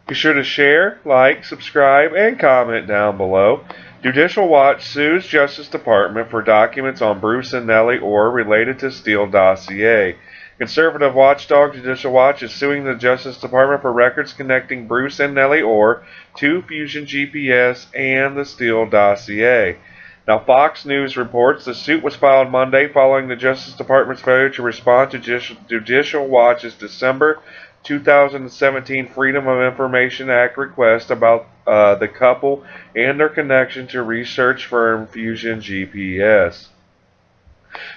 Be sure to share, like, subscribe, and comment down below. Judicial Watch sues Justice Department for documents on Bruce and Nellie Ohr related to Steele Dossier. Conservative watchdog Judicial Watch is suing the Justice Department for records connecting Bruce and Nellie Ohr to Fusion GPS and the Steele Dossier. Now, Fox News reports the suit was filed Monday following the Justice Department's failure to respond to Judicial Watch's December 2017 Freedom of Information Act request about the couple and their connection to research firm Fusion GPS.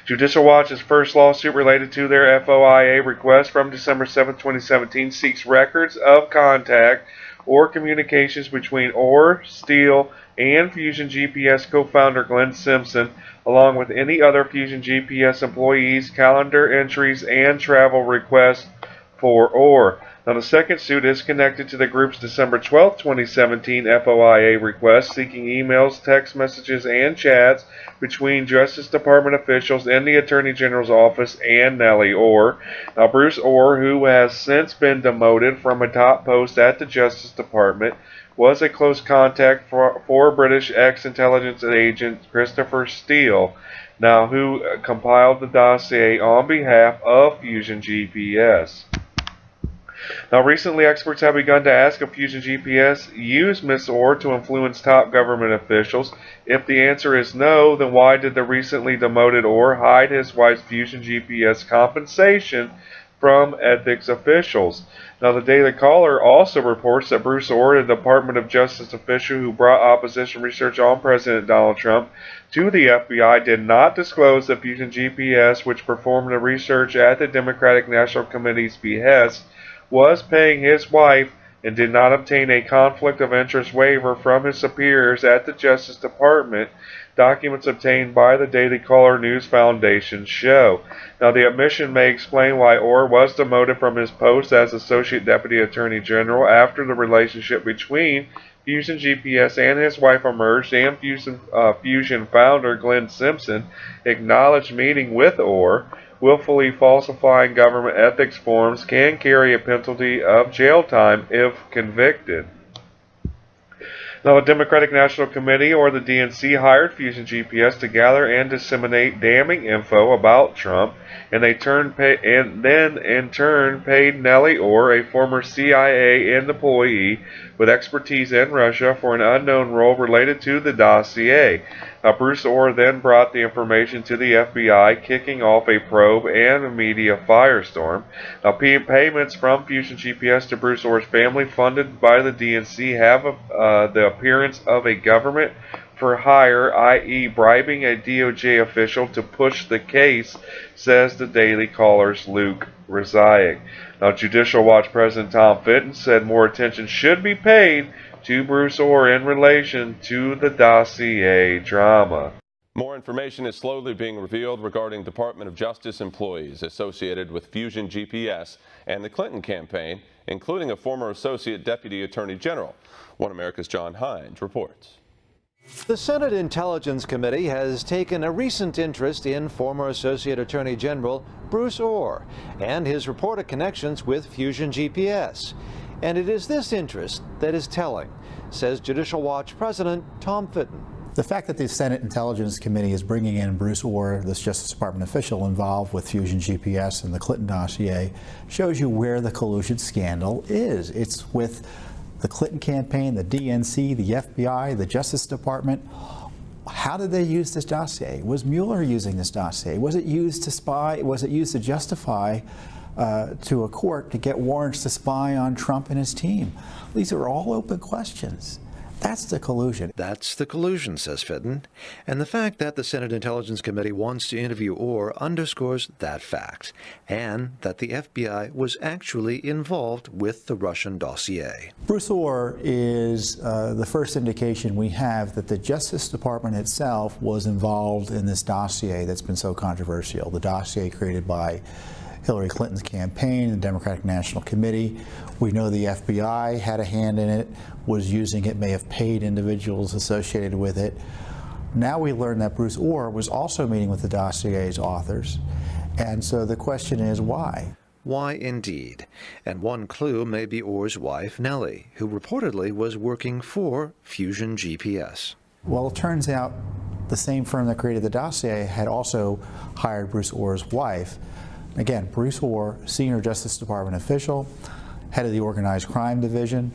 Judicial Watch's first lawsuit related to their FOIA request from December 7, 2017 seeks records of contact or communications between Ohr, Steele, and Fusion GPS co-founder Glenn Simpson, along with any other Fusion GPS employees, calendar entries, and travel requests for Ohr. Now, the second suit is connected to the group's December 12, 2017 FOIA request seeking emails, text messages, and chats between Justice Department officials in the Attorney General's office and Nellie Ohr. Now, Bruce Ohr, who has since been demoted from a top post at the Justice Department, was a close contact for British ex-intelligence agent Christopher Steele, now who compiled the dossier on behalf of Fusion GPS. Now, recently, experts have begun to ask if Fusion GPS used Ms. Ohr to influence top government officials. If the answer is no, then why did the recently demoted Ohr hide his wife's Fusion GPS compensation from ethics officials? Now, the Daily Caller also reports that Bruce Ohr, a Department of Justice official who brought opposition research on President Donald Trump to the FBI, did not disclose that Fusion GPS, which performed the research at the Democratic National Committee's behest, was paying his wife and did not obtain a conflict of interest waiver from his superiors at the Justice Department, documents obtained by the Daily Caller News Foundation show. Now, the omission may explain why Ohr was demoted from his post as Associate Deputy Attorney General after the relationship between Fusion GPS and his wife emerged, and Fusion founder Glenn Simpson acknowledged meeting with Ohr. Willfully falsifying government ethics forms can carry a penalty of jail time if convicted. Now, the Democratic National Committee, or the DNC, hired Fusion GPS to gather and disseminate damning info about Trump, and then in turn paid Nellie Ohr, a former CIA employee with expertise in Russia, for an unknown role related to the dossier. Now, Bruce Ohr then brought the information to the FBI, kicking off a probe and a media firestorm. Now, payments from Fusion GPS to Bruce Ohr's family, funded by the DNC, have the appearance of a government for hire, i.e. bribing a DOJ official to push the case, says the Daily Caller's Luke Rizaic. Now, Judicial Watch President Tom Fitton said more attention should be paid to Bruce Ohr in relation to the dossier drama. More information is slowly being revealed regarding Department of Justice employees associated with Fusion GPS and the Clinton campaign, including a former Associate Deputy Attorney General. One America's John Hines reports. The Senate Intelligence Committee has taken a recent interest in former Associate Attorney General Bruce Ohr and his reported connections with Fusion GPS. And it is this interest that is telling, says Judicial Watch President Tom Fitton. The fact that the Senate Intelligence Committee is bringing in Bruce Ohr, this Justice Department official involved with Fusion GPS and the Clinton dossier, shows you where the collusion scandal is. It's with the Clinton campaign, the DNC, the FBI, the Justice Department. How did they use this dossier? Was Mueller using this dossier? Was it used to spy? Was it used to justify to a court to get warrants to spy on Trump and his team? These are all open questions. That's the collusion. That's the collusion, says Fitton. And the fact that the Senate Intelligence Committee wants to interview Ohr underscores that fact, and that the FBI was actually involved with the Russian dossier. Bruce Ohr is the first indication we have that the Justice Department itself was involved in this dossier that's been so controversial, the dossier created by Hillary Clinton's campaign, the Democratic National Committee. We know the FBI had a hand in it, was using it, may have paid individuals associated with it. Now we learn that Bruce Ohr was also meeting with the dossier's authors. And so the question is, why? Why indeed? And one clue may be Ohr's wife, Nellie, who reportedly was working for Fusion GPS. Well, it turns out the same firm that created the dossier had also hired Bruce Ohr's wife. Again, Bruce Ohr, senior Justice Department official, head of the Organized Crime Division,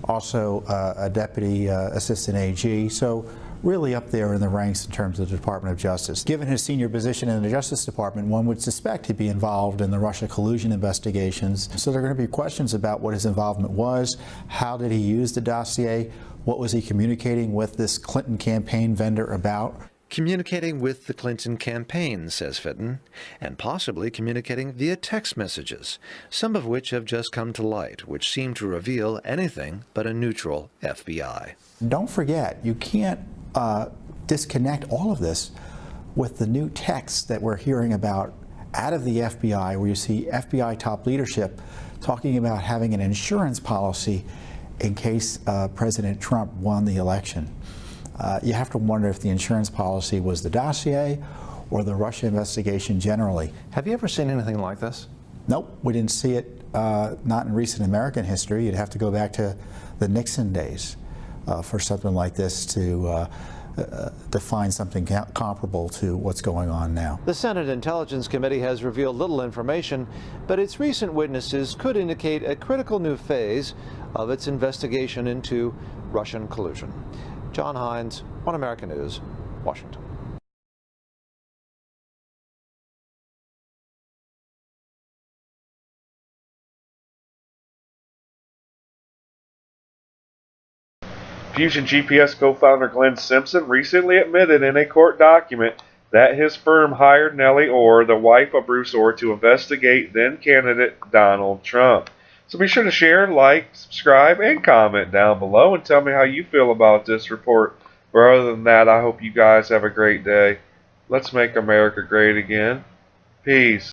also a deputy assistant AG, so really up there in the ranks in terms of the Department of Justice. Given his senior position in the Justice Department, one would suspect he'd be involved in the Russia collusion investigations. So there are going to be questions about what his involvement was, how did he use the dossier, what was he communicating with this Clinton campaign vendor about? Communicating with the Clinton campaign, says Fitton, and possibly communicating via text messages, some of which have just come to light, which seem to reveal anything but a neutral FBI. Don't forget, you can't disconnect all of this with the new texts that we're hearing about out of the FBI, where you see FBI top leadership talking about having an insurance policy in case President Trump won the election. You have to wonder if the insurance policy was the dossier or the Russia investigation generally. Have you ever seen anything like this? Nope, we didn't see it, not in recent American history. You'd have to go back to the Nixon days for something like this to find something comparable to what's going on now. The Senate Intelligence Committee has revealed little information, but its recent witnesses could indicate a critical new phase of its investigation into Russian collusion. John Hines, One America News, Washington. Fusion GPS co-founder Glenn Simpson recently admitted in a court document that his firm hired Nellie Ohr, the wife of Bruce Ohr, to investigate then-candidate Donald Trump. So be sure to share, like, subscribe, and comment down below and tell me how you feel about this report. But other than that, I hope you guys have a great day. Let's make America great again. Peace.